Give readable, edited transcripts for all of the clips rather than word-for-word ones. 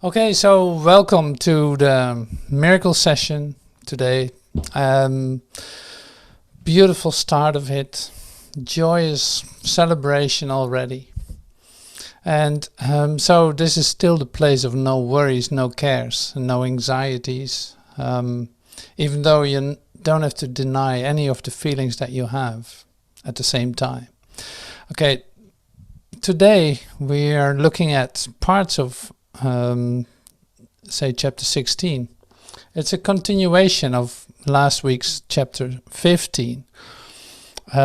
Okay, so welcome to the miracle session today. Beautiful start of it, joyous celebration already. And so this is still the place of no worries, no cares, and no anxieties, even though you don't have to deny any of the feelings that you have at the same time. Okay, today we are looking at parts of say chapter 16. It's a continuation of last week's chapter 15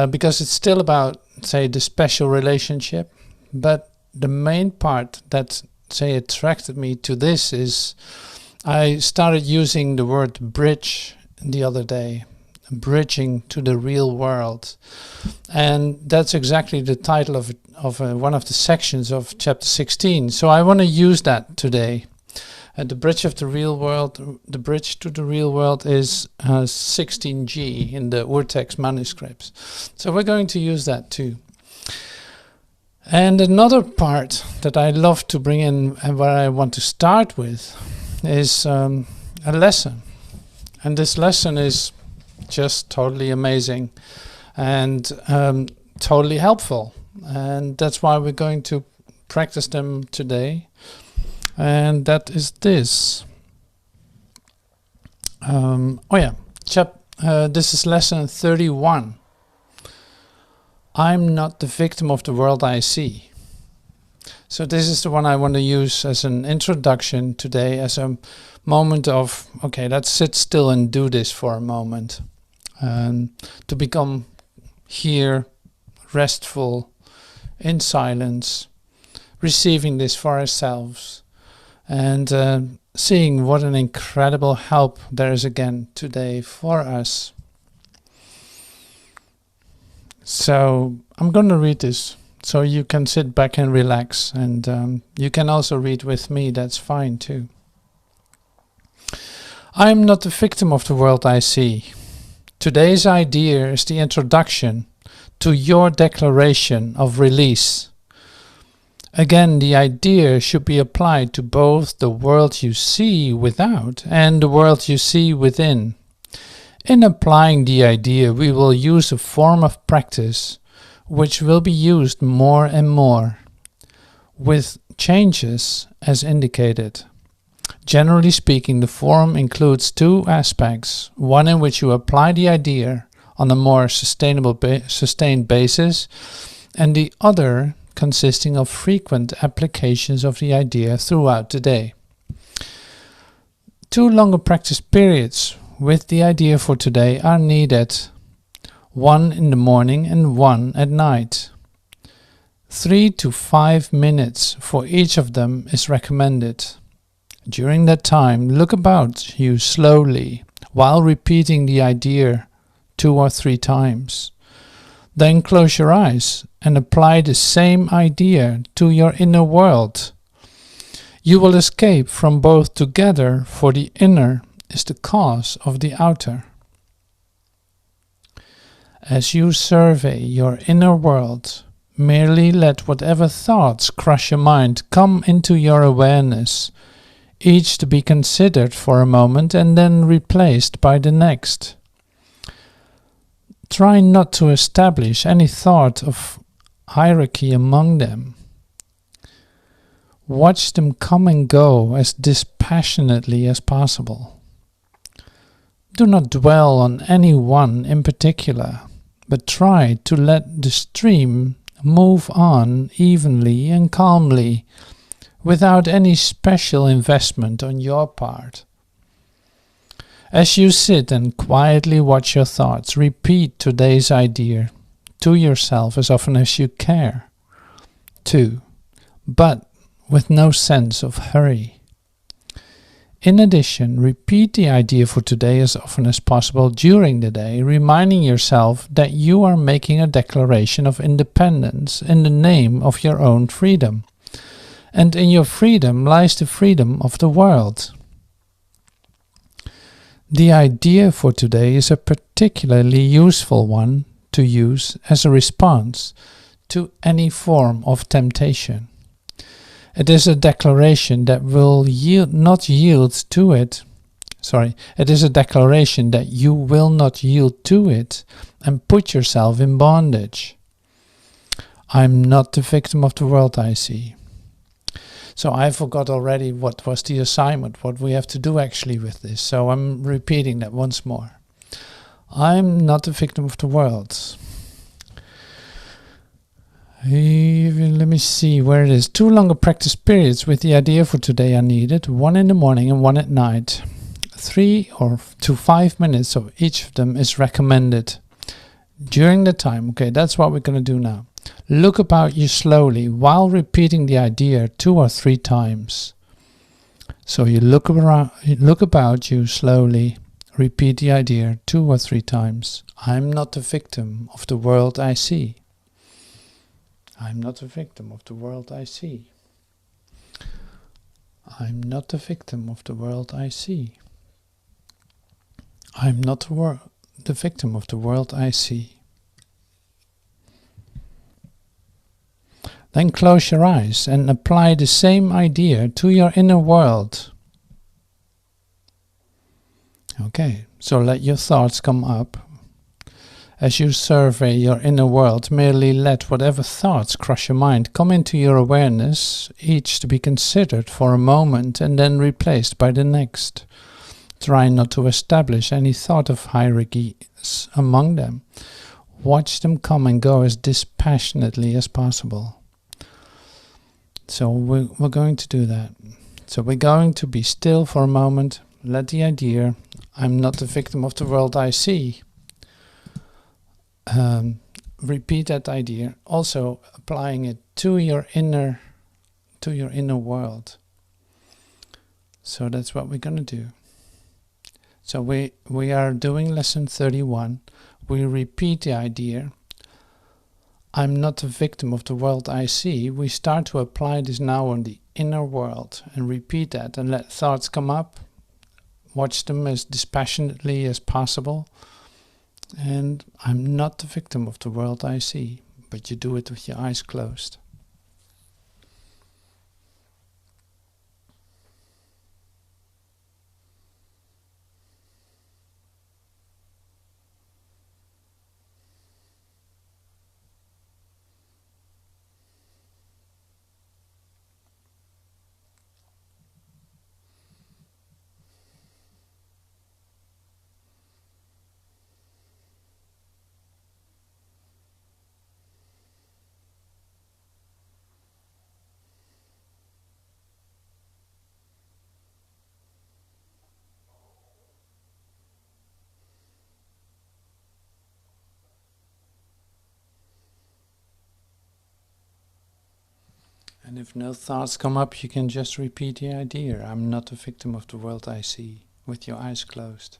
because it's still about, say, the special relationship, but the main part that, say, attracted me to this is I started using the word bridge the other day, bridging to the real world, and that's exactly the title of one of the sections of chapter 16. So I want to use that today. The bridge of the real world, the bridge to the real world is 16G in the Urtext manuscripts. So we're going to use that too. And another part that I love to bring in and what I want to start with is a lesson. And this lesson is just totally amazing and totally helpful. And that's why we're going to practice them today. And that is this. This is lesson 31. I'm not the victim of the world I see. So this is the one I want to use as an introduction today, as a moment of, okay, let's sit still and do this for a moment. To become here, restful, in silence, receiving this for ourselves, and seeing what an incredible help there is again today for us. So I'm going to read this so you can sit back and relax, and you can also read with me, that's fine too. I am not the victim of the world I see. Today's idea is the introduction to your declaration of release. Again, the idea should be applied to both the world you see without and the world you see within. In applying the idea, we will use a form of practice which will be used more and more, with changes as indicated. Generally speaking, the form includes two aspects, one in which you apply the idea on a more sustained basis, and the other consisting of frequent applications of the idea throughout the day. Two longer practice periods with the idea for today are needed, one in the morning and one at night. 3 to 5 minutes for each of them is recommended. During that time, look about you slowly while repeating the idea 2 or 3 times. Then close your eyes and apply the same idea to your inner world. You will escape from both together, for the inner is the cause of the outer. As you survey your inner world, merely let whatever thoughts cross your mind come into your awareness, each to be considered for a moment and then replaced by the next. Try not to establish any thought of hierarchy among them. Watch them come and go as dispassionately as possible. Do not dwell on any one in particular, but try to let the stream move on evenly and calmly, without any special investment on your part. As you sit and quietly watch your thoughts, repeat today's idea to yourself as often as you care. 2. But with no sense of hurry. In addition, repeat the idea for today as often as possible during the day, reminding yourself that you are making a declaration of independence in the name of your own freedom. And in your freedom lies the freedom of the world. The idea for today is a particularly useful one to use as a response to any form of temptation. It is a declaration that will not yield to it. Sorry, it is a declaration that you will not yield to it and put yourself in bondage. I'm not the victim of the world I see. So I forgot already what was the assignment, what we have to do actually with this. So I'm repeating that once more. I'm not the victim of the world. Let me see where it is. 2 longer practice periods with the idea for today are needed. 1 in the morning and 1 at night. 3 to 5 minutes of each of them is recommended. During the time, okay, that's what we're going to do now. Look about you slowly while repeating the idea 2 or 3 times. So you look about you slowly, repeat the idea 2 or 3 times. I'm not the victim of the world I see. I'm not a victim of the world I see. I'm not a victim of the world I see. I'm not the victim of the world I see. Then close your eyes and apply the same idea to your inner world. Okay, so let your thoughts come up. As you survey your inner world, merely let whatever thoughts cross your mind come into your awareness, each to be considered for a moment and then replaced by the next. Try not to establish any thought of hierarchies among them. Watch them come and go as dispassionately as possible. So we're going to do that. So we're going to be still for a moment. Let the idea, I'm not the victim of the world I see. Repeat that idea, also applying it to your inner world. So that's what we're going to do. So we are doing lesson 31. We repeat the idea, I'm not a victim of the world I see. We start to apply this now on the inner world and repeat that and let thoughts come up. Watch them as dispassionately as possible. And I'm not the victim of the world I see, but you do it with your eyes closed. And if no thoughts come up, you can just repeat the idea, I'm not a victim of the world I see, with your eyes closed.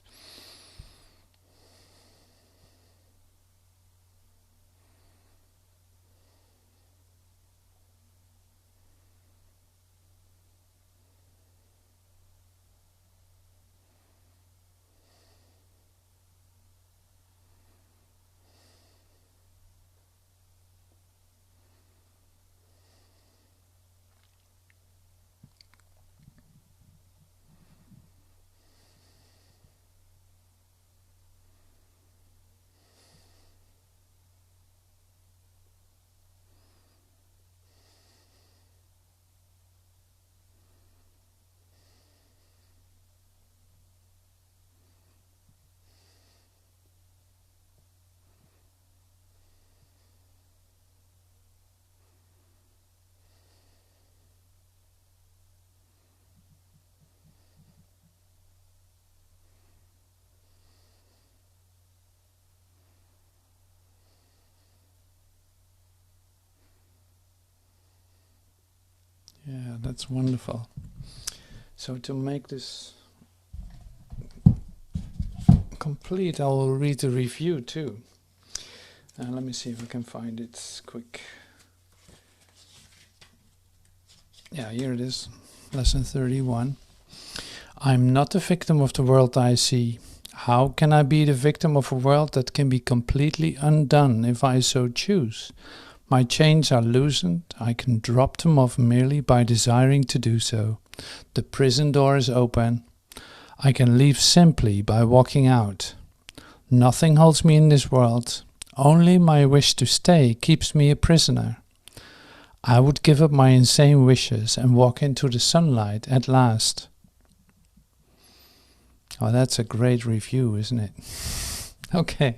Yeah, that's wonderful. So to make this complete, I will read the review too. Let me see if I can find it quick. Yeah, here it is. Lesson 31. I'm not the victim of the world I see. How can I be the victim of a world that can be completely undone if I so choose? My chains are loosened. I can drop them off merely by desiring to do so. The prison door is open. I can leave simply by walking out. Nothing holds me in this world. Only my wish to stay keeps me a prisoner. I would give up my insane wishes and walk into the sunlight at last. Oh, that's a great review, isn't it? Okay,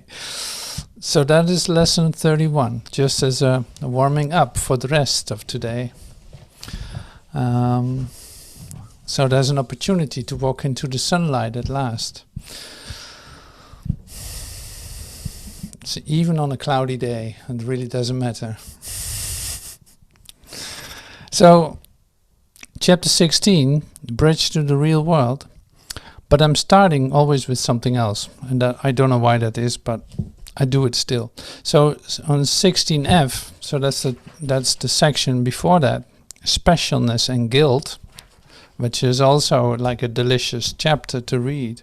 so that is lesson 31, just as a warming up for the rest of today. So there's an opportunity to walk into the sunlight at last. So even on a cloudy day, it really doesn't matter. So, chapter 16, Bridge to the Real World. But I'm starting always with something else. And that, I don't know why that is, but I do it still. So, on 16F, so that's the section before that, Specialness and Guilt, which is also like a delicious chapter to read.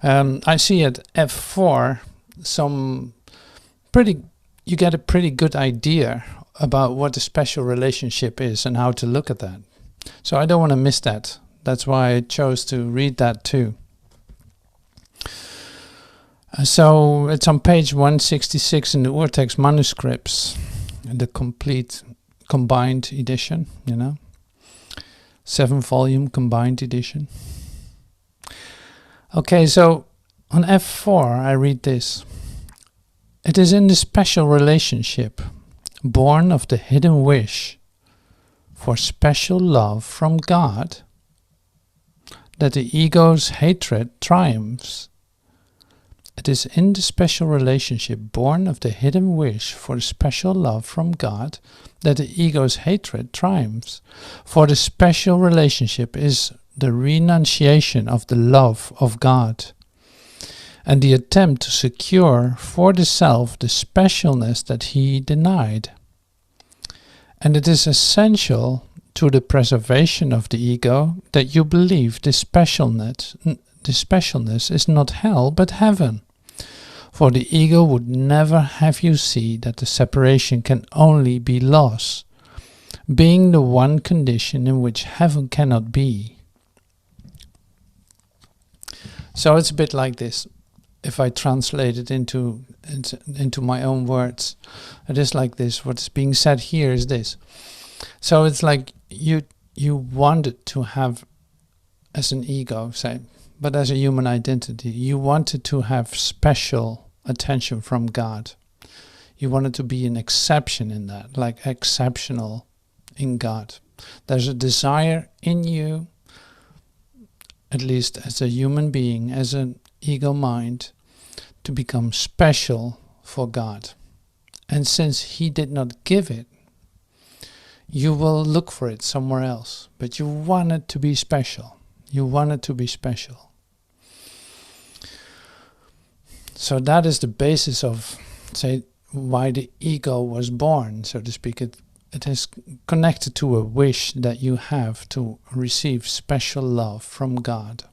I see at F4 you get a pretty good idea about what a special relationship is and how to look at that. So I don't want to miss that. That's why I chose to read that too. So it's on page 166 in the Urtext Manuscripts, the complete combined edition, 7-volume combined edition. Okay, so on F4 I read this. It is in the special relationship, born of the hidden wish for special love from God, that the ego's hatred triumphs. It is in the special relationship, born of the hidden wish for special love from God, that the ego's hatred triumphs. For the special relationship is the renunciation of the love of God, and the attempt to secure for the self the specialness that he denied. And it is essential to the preservation of the ego that you believe the specialness is not hell but heaven. For the ego would never have you see that the separation can only be loss, being the one condition in which heaven cannot be. So it's a bit like this. If I translate it into my own words, it is like this. What's being said here is this. So it's like you wanted to have, as an ego, say, but as a human identity, you wanted to have special attention from God. You wanted to be an exception in that, like exceptional in God. There's a desire in you, at least as a human being, as an ego mind, to become special for God. And since he did not give it, you will look for it somewhere else. But you want it to be special. You want it to be special. So that is the basis of, say, why the ego was born, so to speak. It is connected to a wish that you have to receive special love from God.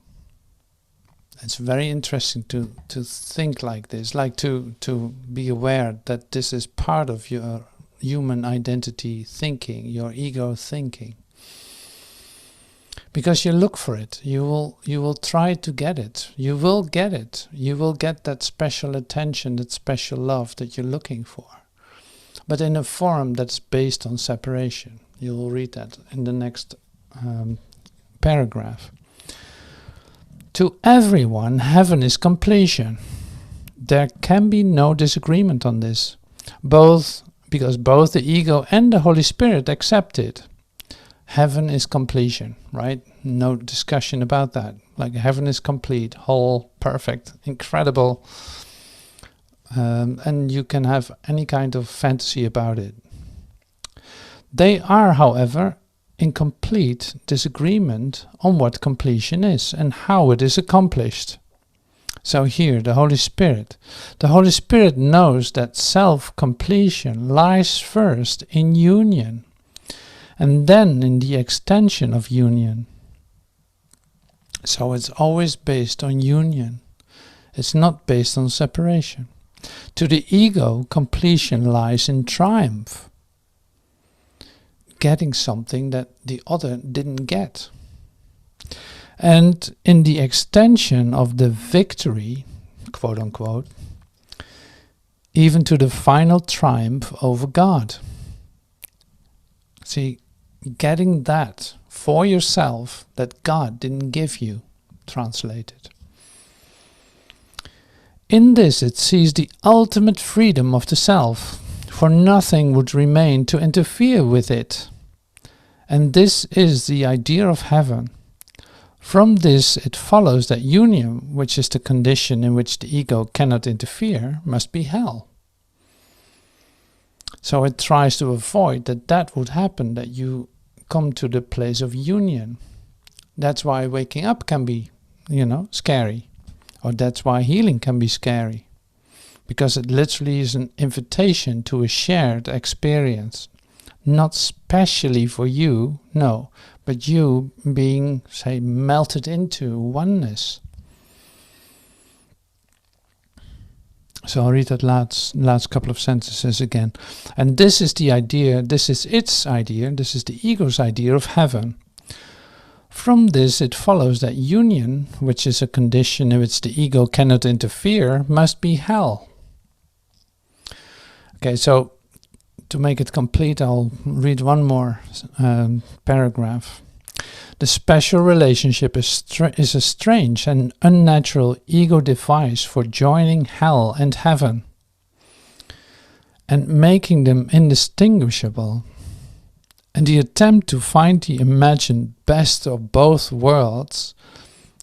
It's very interesting to think like this, like to be aware that this is part of your human identity thinking, your ego thinking. Because you look for it, you will try to get it. You will get it. You will get that special attention, that special love that you're looking for. But in a form that's based on separation. You will read that in the next paragraph. To everyone, heaven is completion. There can be no disagreement on this, because both the ego and the Holy Spirit accept it. Heaven is completion, right? No discussion about that. Like heaven is complete, whole, perfect, incredible. And you can have any kind of fantasy about it. They are, however, in complete disagreement on what completion is and how it is accomplished. So here, the Holy Spirit knows that self-completion lies first in union, and then in the extension of union. So it's always based on union. It's not based on separation. To the ego, completion lies in triumph. Getting something that the other didn't get. And in the extension of the victory, quote unquote, even to the final triumph over God. See, getting that for yourself that God didn't give you, translated. In this it sees the ultimate freedom of the self, for nothing would remain to interfere with it. And this is the idea of heaven. From this it follows that union, which is the condition in which the ego cannot interfere, must be hell. So it tries to avoid that would happen, that you come to the place of union. That's why waking up can be, scary. Or that's why healing can be scary. Because it literally is an invitation to a shared experience. Not specially for you, no, but you being, say, melted into oneness. So I'll read that last couple of sentences again. And this is the idea, this is its idea, this is the ego's idea of heaven. From this it follows that union, which is a condition in which the ego cannot interfere, must be hell. Okay, so to make it complete, I'll read one more paragraph. The special relationship is a strange and unnatural ego device for joining hell and heaven and making them indistinguishable. And the attempt to find the imagined best of both worlds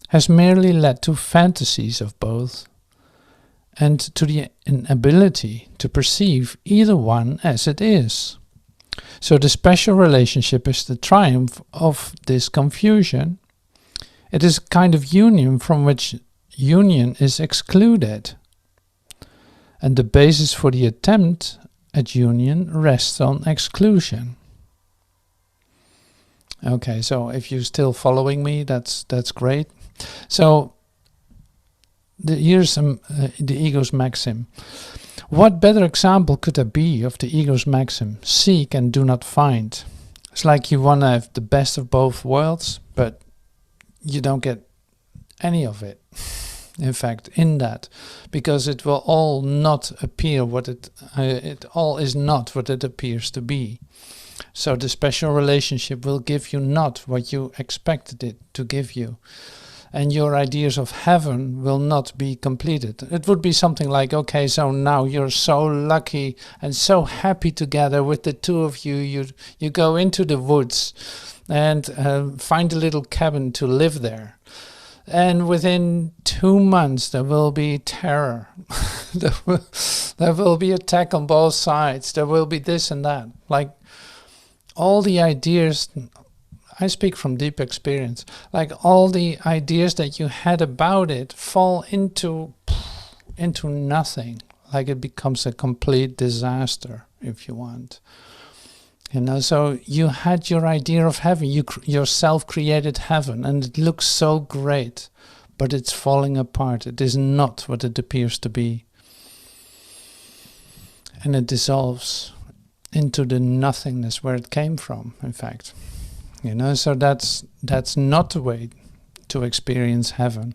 has merely led to fantasies of both and to the inability to perceive either one as it is. So the special relationship is the triumph of this confusion. It is a kind of union from which union is excluded. And the basis for the attempt at union rests on exclusion. Okay, so if you're still following me, that's great. So here's the ego's maxim. What better example could there be of the ego's maxim? Seek and do not find. It's like you want to have the best of both worlds, but you don't get any of it. In fact, in that, because it will all not appear what it all is not what it appears to be. So the special relationship will give you not what you expected it to give you. And your ideas of heaven will not be completed. It would be something like, okay, so now you're so lucky and so happy together with the two of you. You go into the woods and find a little cabin to live there. And within 2 months there will be terror. there will be attack on both sides. There will be this and that. Like all the ideas, I speak from deep experience, like all the ideas that you had about it fall into nothing. Like it becomes a complete disaster, if you want. So you had your idea of heaven, you yourself created heaven, and it looks so great, but it's falling apart. It is not what it appears to be. And it dissolves into the nothingness where it came from, in fact. So that's not the way to experience heaven.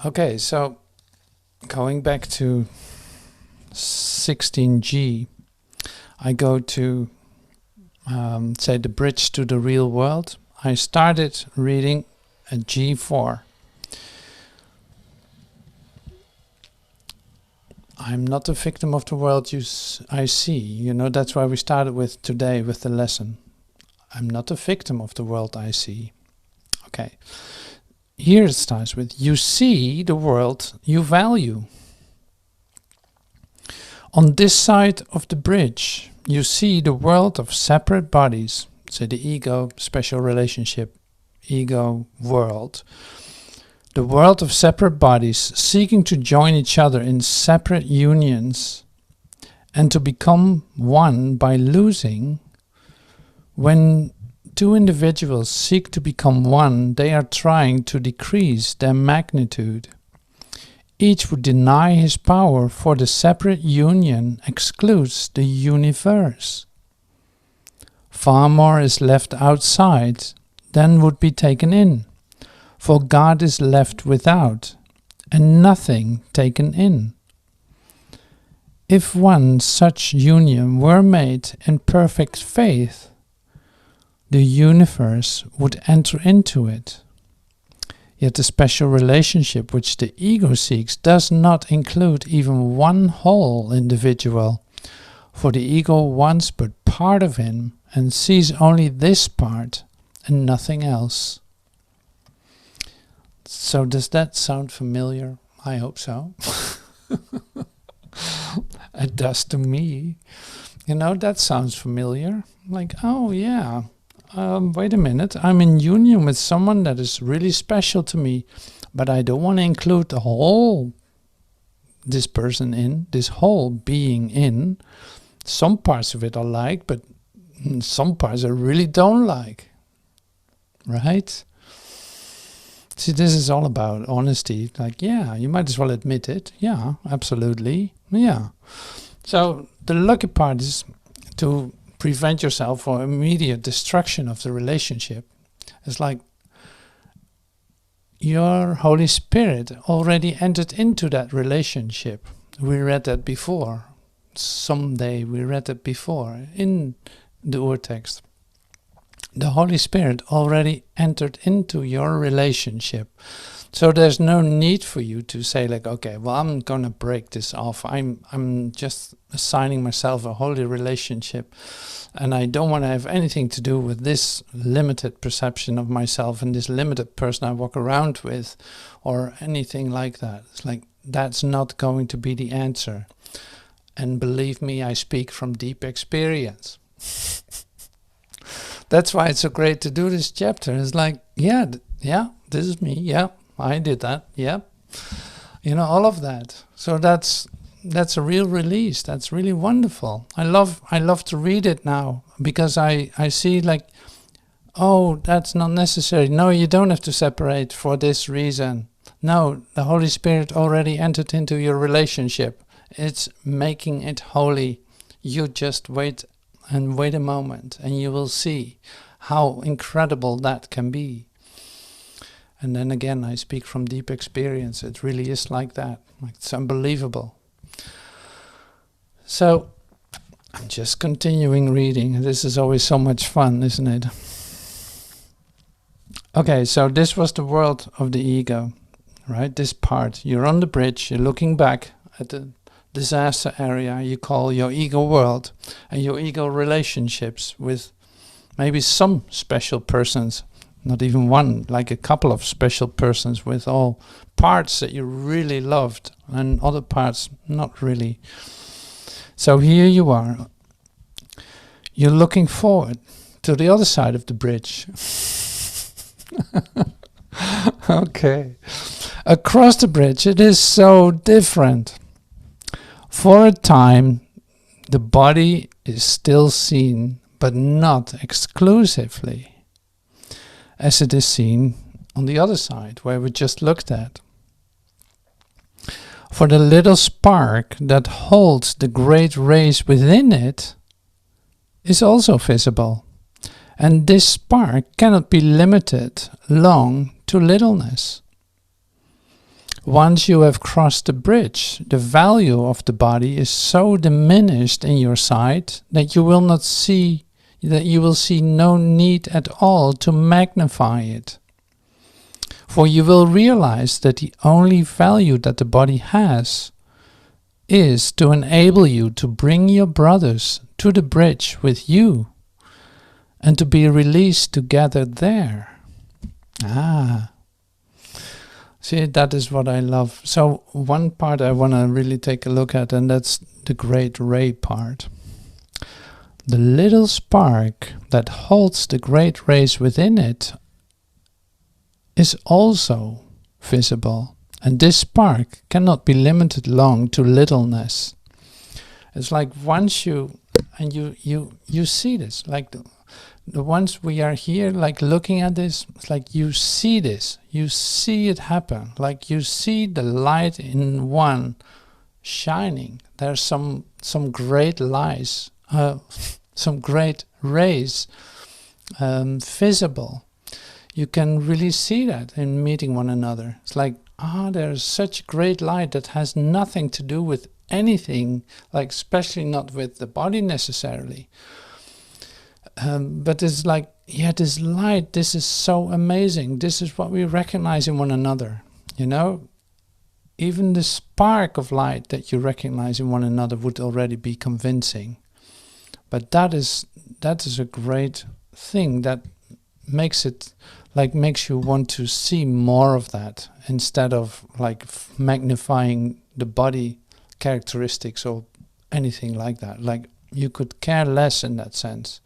Okay, so going back to 16G, I go to, say, the bridge to the real world. I started reading at G4. I'm not a victim of the world I see. That's why we started with today with the lesson. I'm not a victim of the world I see. Okay. Here it starts with, you see the world you value. On this side of the bridge, you see the world of separate bodies. So the ego, special relationship, ego, world. The world of separate bodies seeking to join each other in separate unions and to become one by losing. When two individuals seek to become one, they are trying to decrease their magnitude. each would deny his power, for the separate union excludes the universe. Far more is left outside than would be taken in, for God is left without, and nothing taken in. If one such union were made in perfect faith, the universe would enter into it. Yet the special relationship which the ego seeks does not include even one whole individual, for the ego wants but part of him and sees only this part and nothing else. So does that sound familiar? I hope so. It does to me. You know, that sounds familiar. Like, oh yeah, wait a minute, I'm in union with someone that is really special to me, but I don't want to include the whole, this person in, this whole being in. Some parts of it I like, but some parts I really don't like. Right? See, this is all about honesty. Like, yeah, you might as well admit it. Yeah, absolutely. Yeah. So the lucky part is to prevent yourself from immediate destruction of the relationship. It's like your Holy Spirit already entered into that relationship. We read that before. Someday we read that before in the Urtext. The Holy Spirit already entered into your relationship. So there's no need for you to say like, okay, well, I'm going to break this off. I'm just assigning myself a holy relationship, and I don't want to have anything to do with this limited perception of myself and this limited person I walk around with, or anything like that. It's like, that's not going to be the answer. And believe me, I speak from deep experience. That's why it's so great to do this chapter. It's like, yeah, this is me. Yeah, I did that. Yeah, you know, all of that. So that's a real release. That's really wonderful. I love to read it now, because I see like, oh, that's not necessary. No, you don't have to separate for this reason. No, the Holy Spirit already entered into your relationship. It's making it holy. You just wait a moment, and you will see how incredible that can be. And then again, I speak from deep experience. It really is like that. Like, it's unbelievable. So I'm just continuing reading. This is always so much fun, isn't it? Okay, so this was the world of the ego, right? This part. You're on the bridge, you're looking back at the disaster area you call your ego world, and your ego relationships with maybe some special persons, not even one, like a couple of special persons, with all parts that you really loved and other parts not really. So here you are, you're looking forward to the other side of the bridge. Okay, across the bridge it is so different. For a time, the body is still seen, but not exclusively, as it is seen on the other side, where we just looked at. For the little spark that holds the great race within it is also visible, and this spark cannot be limited long to littleness. Once you have crossed the bridge, the value of the body is so diminished in your sight that you will see no need at all to magnify it. For you will realize that the only value that the body has is to enable you to bring your brothers to the bridge with you and to be released together there. See, that is what I love. So one part I want to really take a look at, and that's the great ray part. The little spark that holds the great rays within it is also visible, and this spark cannot be limited long to littleness. It's like once you see this, like the ones we are here, like looking at this, it's like you see this, you see it happen, like you see the light in one shining. There's some great lights, some great rays visible. You can really see that in meeting one another. It's like, there's such great light that has nothing to do with anything, like especially not with the body necessarily. But it's like, yeah, this light, this is so amazing. This is what we recognize in one another, you know? Even the spark of light that you recognize in one another would already be convincing. But that is a great thing that makes it, like, makes you want to see more of that instead of like magnifying the body characteristics or anything like that. Like, you could care less in that sense.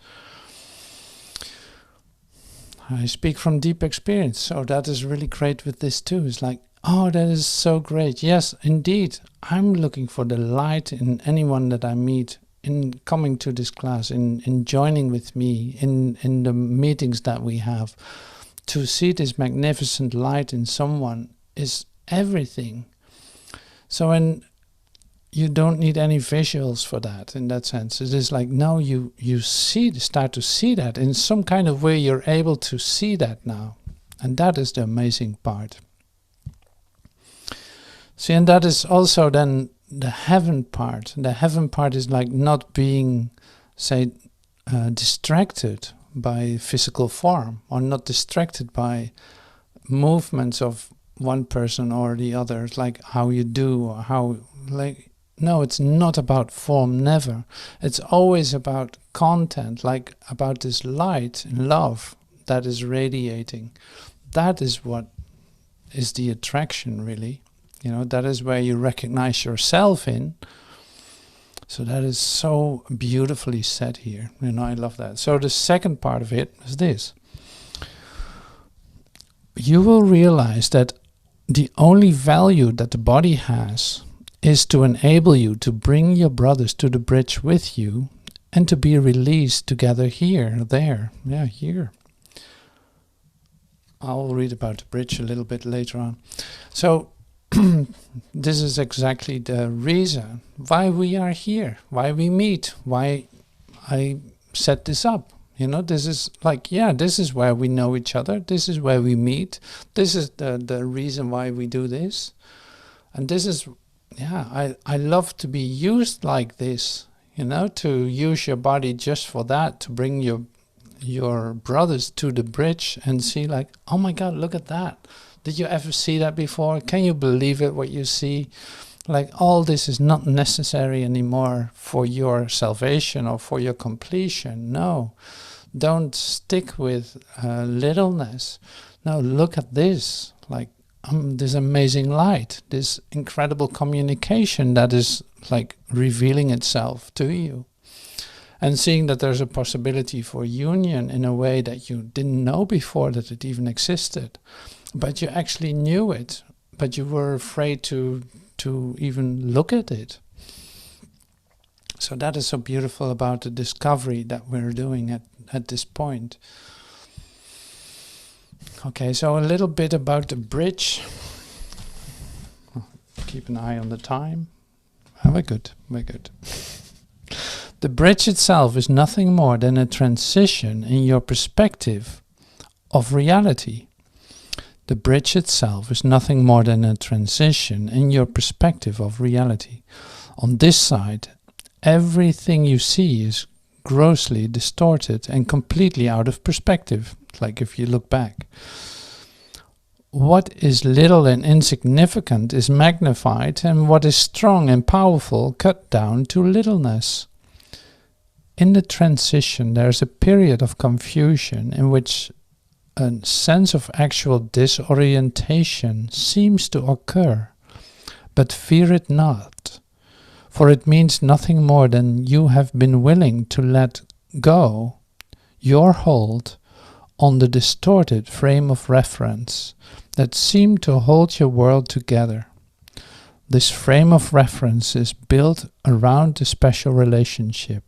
I speak from deep experience, so that is really great with this too. It's like, that is so great. Yes, indeed, I'm looking for the light in anyone that I meet, in coming to this class, in joining with me, in the meetings that we have. To see this magnificent light in someone is everything. So, and you don't need any visuals for that in that sense. It is like, no, you start to see that in some kind of way. You're able to see that now, and that is the amazing part. See, and that is also then the heaven part. The heaven part is like not being, say, distracted by physical form, or not distracted by movements of one person or the other. It's like how you do, or how, like, no, it's not about form, never. It's always about content, like about this light and love that is radiating. That is what is the attraction, really. You know, that is where you recognize yourself in. So that is so beautifully said here. You know, I love that. So the second part of it is this. You will realize that the only value that the body has is to enable you to bring your brothers to the bridge with you and to be released together here, there. Yeah, here. I'll read about the bridge a little bit later on. So this is exactly the reason why we are here, why we meet, why I set this up. You know, this is like, yeah, this is where we know each other. This is where we meet. This is the reason why we do this. And this is, yeah, I love to be used like this, you know, to use your body just for that, to bring your brothers to the bridge and see like, oh my God, look at that. Did you ever see that before? Can you believe it, what you see? Like, all this is not necessary anymore for your salvation or for your completion. No, don't stick with littleness. No, look at this, like this amazing light, this incredible communication that is like revealing itself to you. And seeing that there's a possibility for union in a way that you didn't know before that it even existed. But you actually knew it, but you were afraid to even look at it. So that is so beautiful about the discovery that we're doing at this point. Okay, so a little bit about the bridge. Keep an eye on the time. We're good, we're good. The bridge itself is nothing more than a transition in your perspective of reality. The bridge itself is nothing more than a transition in your perspective of reality. On this side, everything you see is grossly distorted and completely out of perspective, like if you look back. What is little and insignificant is magnified, and what is strong and powerful cut down to littleness. In the transition, there is a period of confusion in which a sense of actual disorientation seems to occur, but fear it not, for it means nothing more than you have been willing to let go your hold on the distorted frame of reference that seemed to hold your world together. This frame of reference is built around a special relationship,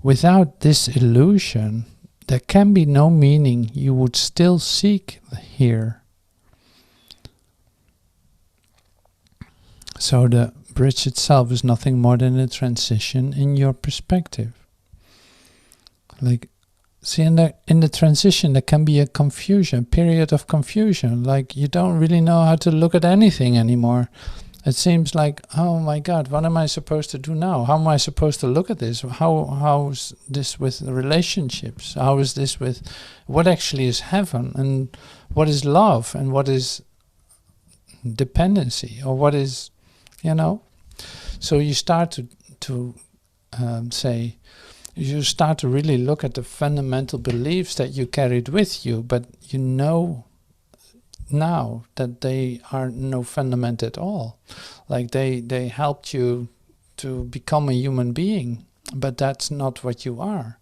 Without this illusion, there can be no meaning you would still seek here. So the bridge itself is nothing more than a transition in your perspective. Like, see, in the transition there can be a confusion, period of confusion. Like, you don't really know how to look at anything anymore. It seems like, oh my God, what am I supposed to do now? How am I supposed to look at this? How's this with relationships? How is this with what actually is heaven, and what is love, and what is dependency, or what is, So you start to say, you start to really look at the fundamental beliefs that you carried with you, but you know now that they are no fundament at all. Like they helped you to become a human being, but that's not what you are.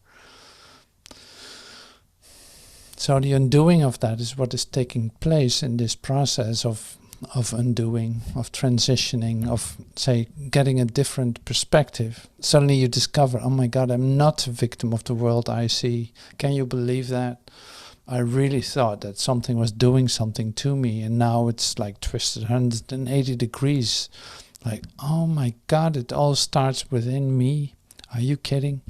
So the undoing of that is what is taking place in this process of undoing, of transitioning, of, say, getting a different perspective. Suddenly you discover, oh my God, I'm not a victim of the world I see. Can you believe that? I really thought that something was doing something to me, and now it's like twisted 180 degrees. Like, oh my God, it all starts within me. Are you kidding?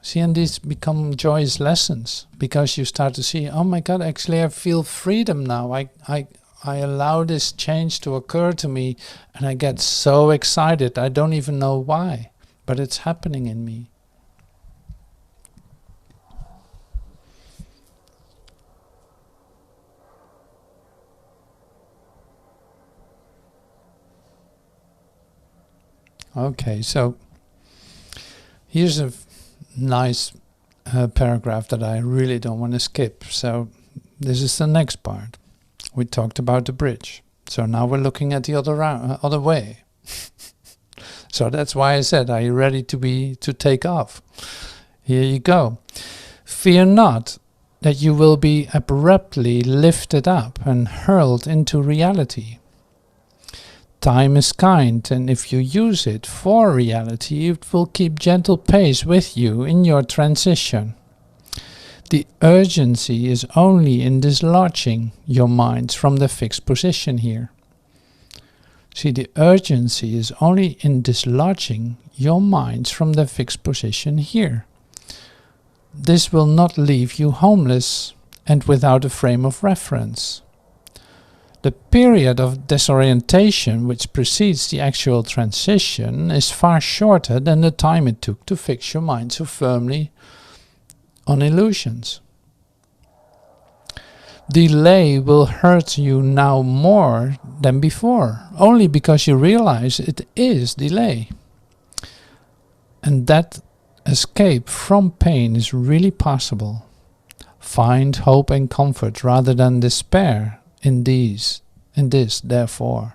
See, and these become joyous lessons, because you start to see, oh my God, actually I feel freedom now. I allow this change to occur to me, and I get so excited. I don't even know why, but it's happening in me. Okay, so here's a nice paragraph that I really don't want to skip. So this is the next part. We talked about the bridge. So now we're looking at the other way. So that's why I said, are you ready to take off? Here you go. Fear not that you will be abruptly lifted up and hurled into reality. Time is kind, and if you use it for reality, it will keep gentle pace with you in your transition. The urgency is only in dislodging your minds from the fixed position here. See, the urgency is only in dislodging your minds from the fixed position here. This will not leave you homeless and without a frame of reference. The period of disorientation which precedes the actual transition is far shorter than the time it took to fix your mind so firmly on illusions. Delay will hurt you now more than before, only because you realize it is delay. And that escape from pain is really possible. Find hope and comfort rather than despair in this, therefore.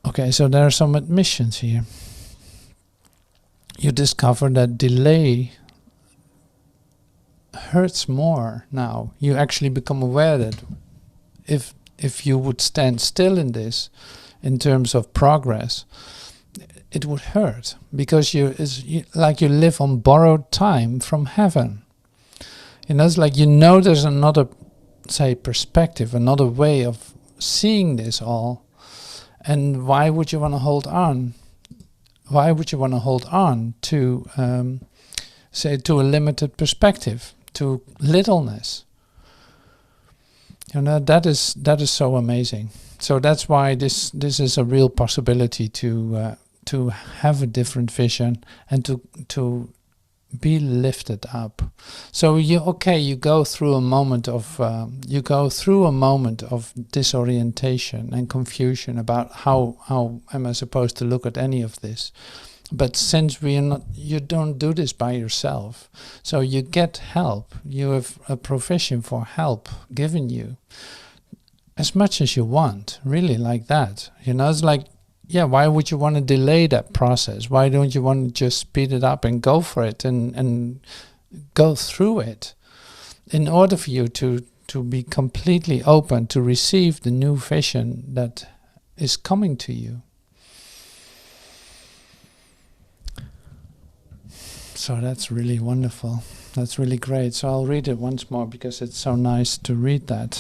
Okay, so there are some admissions here. You discover that delay hurts more now. You actually become aware that if you would stand still in this, in terms of progress, it would hurt, because like you live on borrowed time from heaven. It's like there's another, say, perspective, another way of seeing this all, and why would you want to hold on? Why would you want to hold on to, say, to a limited perspective, to littleness? That is so amazing. So that's why this is a real possibility to have a different vision and to be lifted up. So you go through a moment of disorientation and confusion about how am I supposed to look at any of this. But since you don't do this by yourself, so you get help. You have a provision for help given you as much as you want, really, like that. It's like, yeah, why would you want to delay that process? Why don't you want to just speed it up and go for it and go through it, in order for you to be completely open to receive the new vision that is coming to you? So that's really wonderful. That's really great. So I'll read it once more because it's so nice to read that.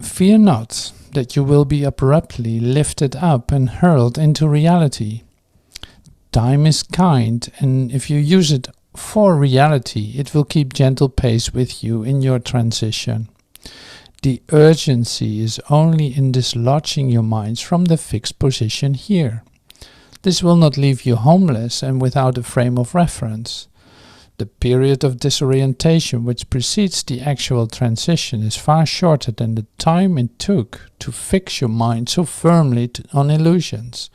Fear not that you will be abruptly lifted up and hurled into reality. Time is kind, and if you use it for reality, it will keep gentle pace with you in your transition. The urgency is only in dislodging your minds from the fixed position here. This will not leave you homeless and without a frame of reference. The period of disorientation which precedes the actual transition is far shorter than the time it took to fix your mind so firmly on illusions.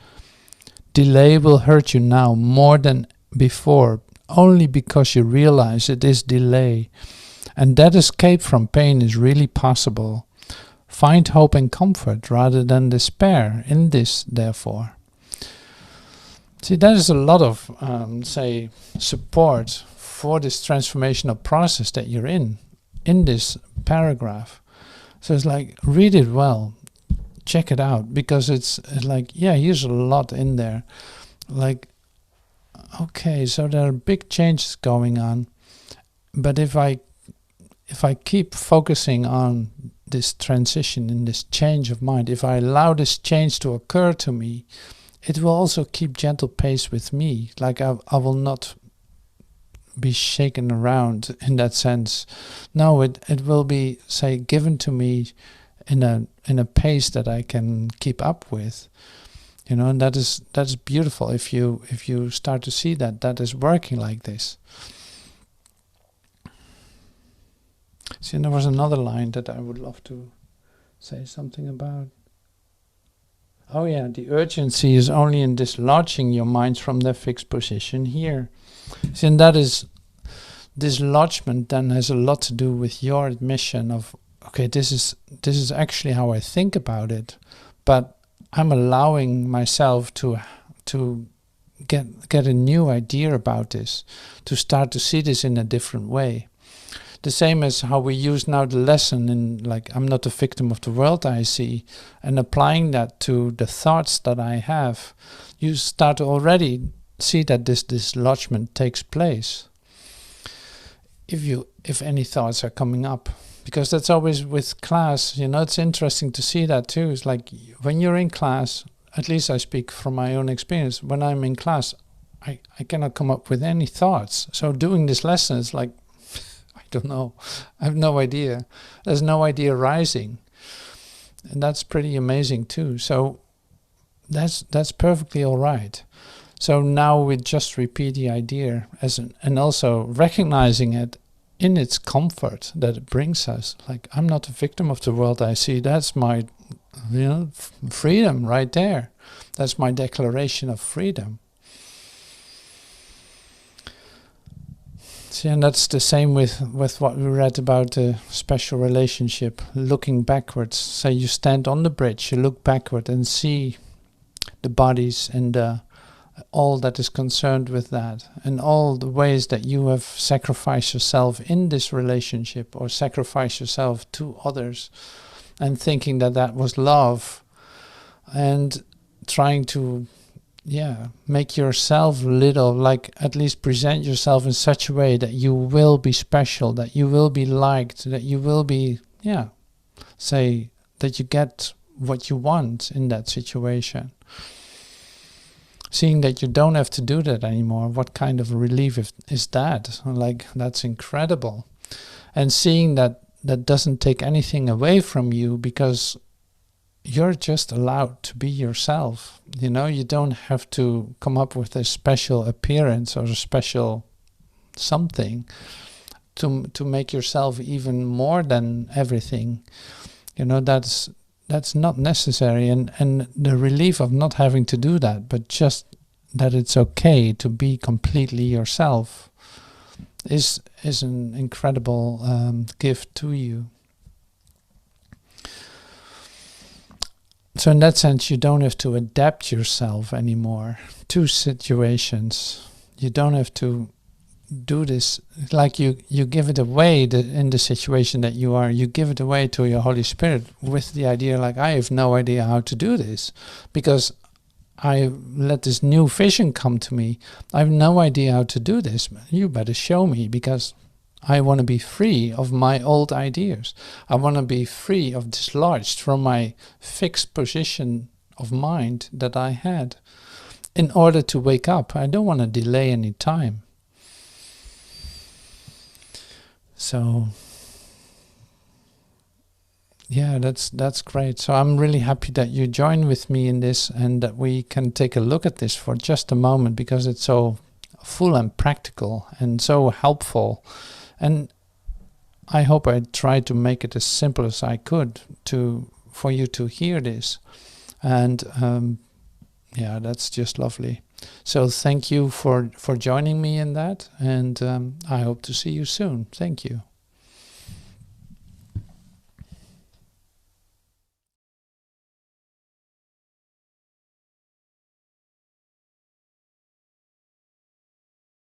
Delay will hurt you now more than before, only because you realize it is delay, and that escape from pain is really possible. Find hope and comfort rather than despair in this, therefore. See, there is a lot of, support for this transformational process that you're in this paragraph. So it's like, read it well, check it out, because it's like, yeah, here's a lot in there. Like, okay, so there are big changes going on, but if I keep focusing on this transition and this change of mind, if I allow this change to occur to me, it will also keep gentle pace with me. Like I will not be shaken around in that sense. No, it will be, say, given to me in a pace that I can keep up with. And that's beautiful if you start to see that is working like this. See, there was another line that I would love to say something about. Oh yeah, the urgency is only in dislodging your minds from their fixed position here. See, and that is, dislodgement then has a lot to do with your admission of, okay, this is actually how I think about it, but I'm allowing myself to get a new idea about this, to start to see this in a different way. The same as how we use now the lesson in, like, I'm not a victim of the world I see, and applying that to the thoughts that I have, you start to already see that this dislodgement takes place. If any thoughts are coming up, because that's always with class, it's interesting to see that too. It's like when you're in class, at least I speak from my own experience, when I'm in class, I cannot come up with any thoughts. So doing this lesson is like, I don't know, I have no idea. There's no idea rising. And that's pretty amazing too. So that's perfectly all right. So now we just repeat the idea and also recognizing it in its comfort that it brings us. Like, I'm not a victim of the world I see. That's my, freedom right there. That's my declaration of freedom. See, and that's the same with what we read about the special relationship, looking backwards. Say you stand on the bridge, you look backward and see the bodies and all that is concerned with that, and all the ways that you have sacrificed yourself in this relationship or sacrificed yourself to others, and thinking that was love, and trying to make yourself little, like at least present yourself in such a way that you will be special, that you will be liked, that you will be, say that you get what you want in that situation. Seeing that you don't have to do that anymore, what kind of relief is that? Like, that's incredible. And seeing that doesn't take anything away from you, because you're just allowed to be yourself. You don't have to come up with a special appearance or a special something to make yourself even more than everything. That's not necessary, and the relief of not having to do that, but just that it's okay to be completely yourself is an incredible gift to you. So in that sense, you don't have to adapt yourself anymore to situations. You don't have to do this, like you give it away in the situation that you are. You give it away to your Holy Spirit with the idea, like, I have no idea how to do this, because I let this new vision come to me. I have no idea how to do this. You better show me, because I want to be free of my old ideas. I want to be free of dislodged from my fixed position of mind that I had in order to wake up. I don't want to delay any time. So yeah, that's great. So I'm really happy that you join with me in this, and that we can take a look at this for just a moment, because it's so full and practical and so helpful. And I hope I tried to make it as simple as I could for you to hear this. And yeah, that's just lovely. So thank you for joining me in that, and I hope to see you soon. Thank you.